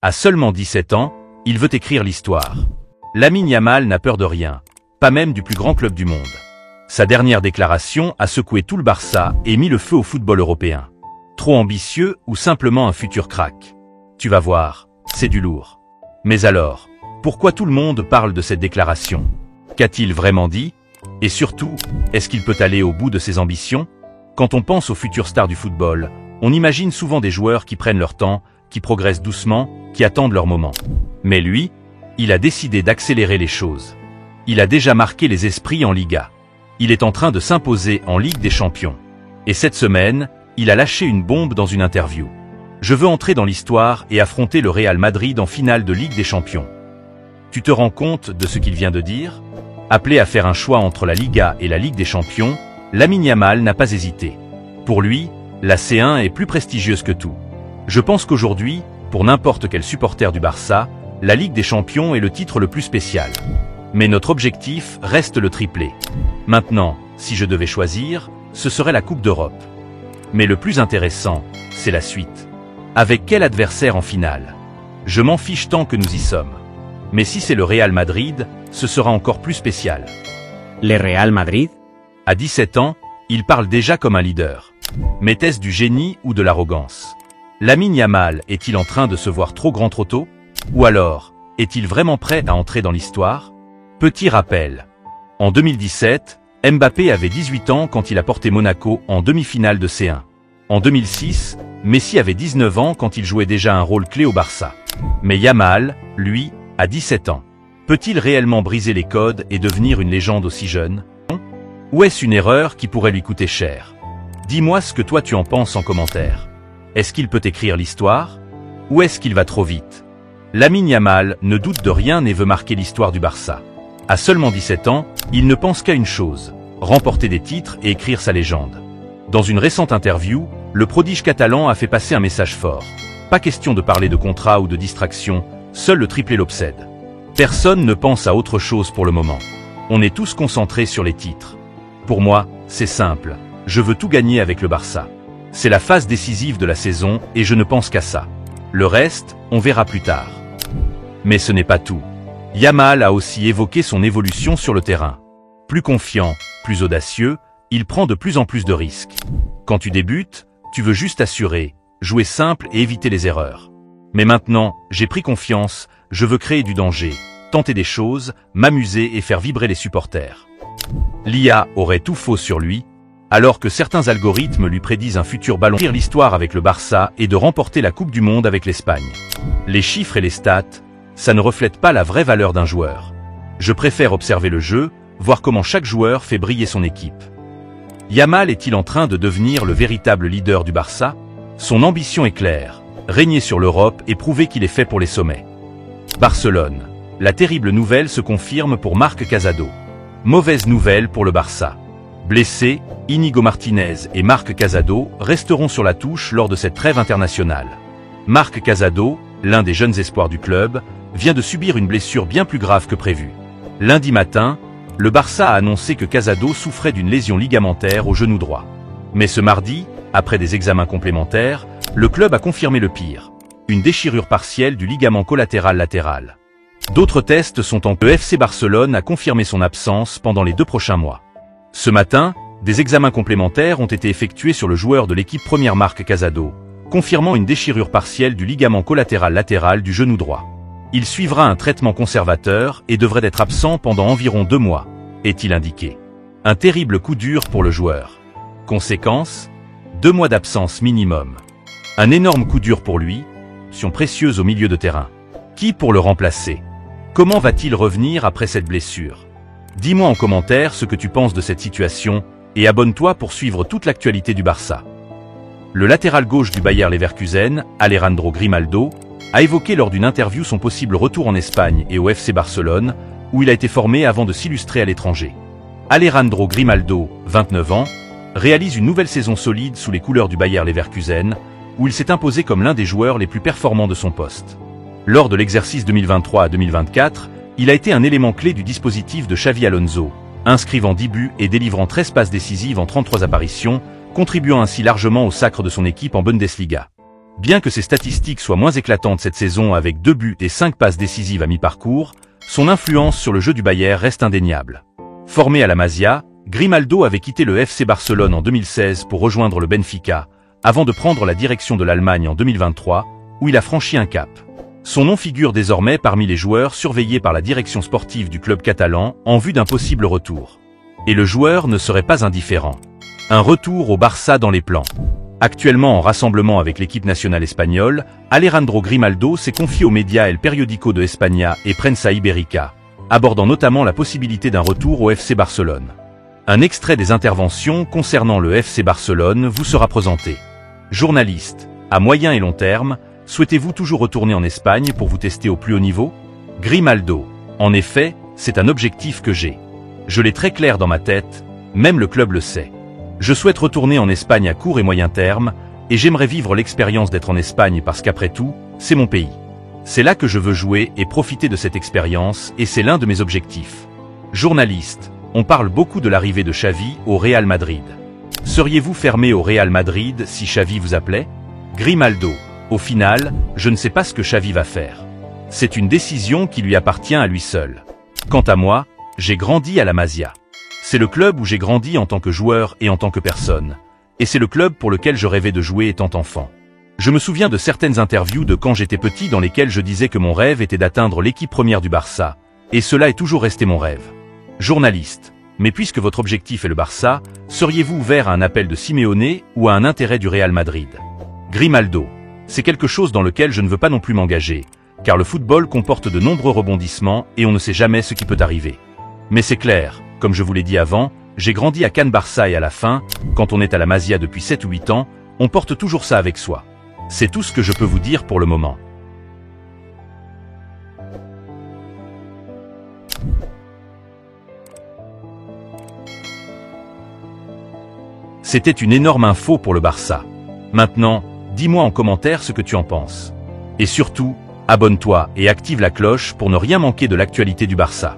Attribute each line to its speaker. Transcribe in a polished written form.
Speaker 1: À seulement 17 ans, il veut écrire l'histoire. Lamine Yamal n'a peur de rien, pas même du plus grand club du monde. Sa dernière déclaration a secoué tout le Barça et mis le feu au football européen. Trop ambitieux ou simplement un futur crack? Tu vas voir, c'est du lourd. Mais alors, pourquoi tout le monde parle de cette déclaration? Qu'a-t-il vraiment dit? Et surtout, est-ce qu'il peut aller au bout de ses ambitions? Quand on pense aux futures stars du football, on imagine souvent des joueurs qui prennent leur temps, qui progressent doucement, qui attendent leur moment. Mais lui, il a décidé d'accélérer les choses. Il a déjà marqué les esprits en Liga. Il est en train de s'imposer en Ligue des Champions. Et cette semaine, il a lâché une bombe dans une interview. Je veux entrer dans l'histoire et affronter le Real Madrid en finale de Ligue des Champions. Tu te rends compte de ce qu'il vient de dire? Appelé à faire un choix entre la Liga et la Ligue des Champions, Lamine Yamal n'a pas hésité. Pour lui, la C1 est plus prestigieuse que tout. Je pense qu'aujourd'hui, pour n'importe quel supporter du Barça, la Ligue des Champions est le titre le plus spécial. Mais notre objectif reste le triplé. Maintenant, si je devais choisir, ce serait la Coupe d'Europe. Mais le plus intéressant, c'est la suite. Avec quel adversaire en finale? Je m'en fiche tant que nous y sommes. Mais si c'est le Real Madrid, ce sera encore plus spécial.
Speaker 2: Le Real Madrid?
Speaker 1: À 17 ans, il parle déjà comme un leader. Mais est-ce du génie ou de l'arrogance? Lamine Yamal est-il en train de se voir trop grand trop tôt? Ou alors, est-il vraiment prêt à entrer dans l'histoire? Petit rappel. En 2017, Mbappé avait 18 ans quand il a porté Monaco en demi-finale de C1. En 2006, Messi avait 19 ans quand il jouait déjà un rôle clé au Barça. Mais Yamal, lui, a 17 ans. Peut-il réellement briser les codes et devenir une légende aussi jeune? Ou est-ce une erreur qui pourrait lui coûter cher? Dis-moi ce que toi tu en penses en commentaire. Est-ce qu'il peut écrire l'histoire? Ou est-ce qu'il va trop vite? Lamine Yamal ne doute de rien et veut marquer l'histoire du Barça. À seulement 17 ans, il ne pense qu'à une chose, remporter des titres et écrire sa légende. Dans une récente interview, le prodige catalan a fait passer un message fort. Pas question de parler de contrat ou de distraction, seul le triplé l'obsède. Personne ne pense à autre chose pour le moment. On est tous concentrés sur les titres. Pour moi, c'est simple, je veux tout gagner avec le Barça. C'est la phase décisive de la saison et je ne pense qu'à ça. Le reste, on verra plus tard. Mais ce n'est pas tout. Yamal a aussi évoqué son évolution sur le terrain. Plus confiant, plus audacieux, il prend de plus en plus de risques. Quand tu débutes, tu veux juste assurer, jouer simple et éviter les erreurs. Mais maintenant, j'ai pris confiance, je veux créer du danger, tenter des choses, m'amuser et faire vibrer les supporters. L'IA aurait tout faux sur lui, alors que certains algorithmes lui prédisent un futur ballon d'écrire l'histoire avec le Barça et de remporter la Coupe du Monde avec l'Espagne. Les chiffres et les stats, ça ne reflète pas la vraie valeur d'un joueur. Je préfère observer le jeu, voir comment chaque joueur fait briller son équipe. Yamal est-il en train de devenir le véritable leader du Barça? Son ambition est claire, régner sur l'Europe et prouver qu'il est fait pour les sommets. Barcelone. La terrible nouvelle se confirme pour Marc Casado. Mauvaise nouvelle pour le Barça. Blessés, Íñigo Martínez et Marc Casado resteront sur la touche lors de cette trêve internationale. Marc Casado, l'un des jeunes espoirs du club, vient de subir une blessure bien plus grave que prévu. Lundi matin, le Barça a annoncé que Casado souffrait d'une lésion ligamentaire au genou droit. Mais ce mardi, après des examens complémentaires, le club a confirmé le pire. Une déchirure partielle du ligament collatéral latéral. D'autres tests sont en cours. Le FC Barcelone a confirmé son absence pendant les 2 prochains mois. Ce matin, des examens complémentaires ont été effectués sur le joueur de l'équipe première Marc Casado, confirmant une déchirure partielle du ligament collatéral latéral du genou droit. Il suivra un traitement conservateur et devrait être absent pendant environ 2 mois, est-il indiqué. Un terrible coup dur pour le joueur. Conséquence, 2 mois d'absence minimum. Un énorme coup dur pour lui, option précieuse au milieu de terrain. Qui pour le remplacer? Comment va-t-il revenir après cette blessure? Dis-moi en commentaire ce que tu penses de cette situation et abonne-toi pour suivre toute l'actualité du Barça. Le latéral gauche du Bayer Leverkusen, Alejandro Grimaldo, a évoqué lors d'une interview son possible retour en Espagne et au FC Barcelone, où il a été formé avant de s'illustrer à l'étranger. Alejandro Grimaldo, 29 ans, réalise une nouvelle saison solide sous les couleurs du Bayer Leverkusen, où il s'est imposé comme l'un des joueurs les plus performants de son poste. Lors de l'exercice 2023 à 2024, il a été un élément clé du dispositif de Xavi Alonso, inscrivant 10 buts et délivrant 13 passes décisives en 33 apparitions, contribuant ainsi largement au sacre de son équipe en Bundesliga. Bien que ses statistiques soient moins éclatantes cette saison avec 2 buts et 5 passes décisives à mi-parcours, son influence sur le jeu du Bayern reste indéniable. Formé à la Masia, Grimaldo avait quitté le FC Barcelone en 2016 pour rejoindre le Benfica, avant de prendre la direction de l'Allemagne en 2023, où il a franchi un cap. Son nom figure désormais parmi les joueurs surveillés par la direction sportive du club catalan en vue d'un possible retour. Et le joueur ne serait pas indifférent. Un retour au Barça dans les plans. Actuellement en rassemblement avec l'équipe nationale espagnole, Alejandro Grimaldo s'est confié aux médias El Periódico de España et Prensa Ibérica, abordant notamment la possibilité d'un retour au FC Barcelone. Un extrait des interventions concernant le FC Barcelone vous sera présenté. Journaliste, à moyen et long terme, souhaitez-vous toujours retourner en Espagne pour vous tester au plus haut niveau? Grimaldo, en effet, c'est un objectif que j'ai. Je l'ai très clair dans ma tête, même le club le sait. Je souhaite retourner en Espagne à court et moyen terme, et j'aimerais vivre l'expérience d'être en Espagne parce qu'après tout, c'est mon pays. C'est là que je veux jouer et profiter de cette expérience, et c'est l'un de mes objectifs. Journaliste, on parle beaucoup de l'arrivée de Xavi au Real Madrid. Seriez-vous fermé au Real Madrid si Xavi vous appelait? Grimaldo, au final, je ne sais pas ce que Xavi va faire. C'est une décision qui lui appartient à lui seul. Quant à moi, j'ai grandi à la Masia. C'est le club où j'ai grandi en tant que joueur et en tant que personne. Et c'est le club pour lequel je rêvais de jouer étant enfant. Je me souviens de certaines interviews de quand j'étais petit dans lesquelles je disais que mon rêve était d'atteindre l'équipe première du Barça. Et cela est toujours resté mon rêve. Journaliste, mais puisque votre objectif est le Barça, seriez-vous ouvert à un appel de Simeone ou à un intérêt du Real Madrid? Grimaldo, c'est quelque chose dans lequel je ne veux pas non plus m'engager, car le football comporte de nombreux rebondissements et on ne sait jamais ce qui peut arriver. Mais c'est clair, comme je vous l'ai dit avant, j'ai grandi à Cannes Barça et à la fin, quand on est à la Masia depuis 7 ou 8 ans, on porte toujours ça avec soi. C'est tout ce que je peux vous dire pour le moment. C'était une énorme info pour le Barça. Maintenant, dis-moi en commentaire ce que tu en penses. Et surtout, abonne-toi et active la cloche pour ne rien manquer de l'actualité du Barça.